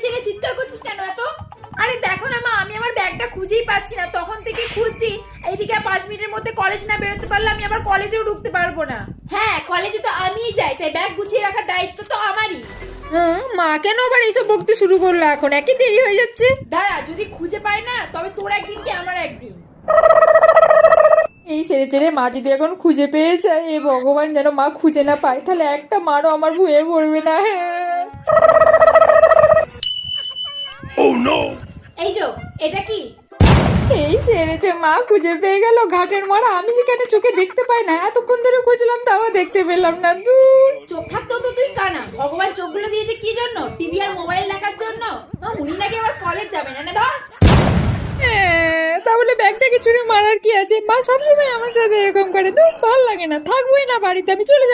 চেড়ে চিৎকার করছিস কেন এত? আরে দেখো না মা, আমি আমার ব্যাগটা খুঁজেই পাচ্ছি না, তখন থেকে খুঁজছি। এইদিকে 5 মিনিটের মধ্যে কলেজ না বেরোতে পারলে আমি আবার কলেজেও ঢুকতে পারবো না। হ্যাঁ, কলেজে তো আমিই যাই, তাই ব্যাগ গুছিয়ে রাখার দায়িত্ব তো আমারই। হ্যাঁ, মা কেন আবার এইসব বকতে শুরু করলো এখন? একই দেরি হয়ে যাচ্ছে। দাঁড়া, যদি খুঁজে পাই না তবে তোর একদিন কি আমার একদিন। এই ছেড়ে ছেড়ে মা যদি এখন খুঁজে পেয়ে যায়, এ ভগবান যেন মা খুঁজে না পায়, তাহলে একটা মারও আমার ভুয়ে পড়বে না। এই যো, এটা কি? এই সেরেছে, মা খুঁজে পেয়ে গেল ঘাটের মারা। আমি যেখানে চোখে দেখতে পাই না, এতক্ষণ ধরে খুঁজলাম তাও দেখতে পেলাম না। দূর, চোখ থাকতেও তো তুই কানা। ভগবান চোখগুলো দিয়েছে কি জন্য? টিভি আর মোবাইল দেখার জন্য। উনি নাকি আবার কলেজ যাবেন, না ধর। তাহলে ব্যাগটাকে চুরি মারার কি আছে? মা সবসময় আমার সাথে এরকম করে। দূর, ভাল লাগে না, থাকবোই না বাড়িতে, আমি চলে যাবো।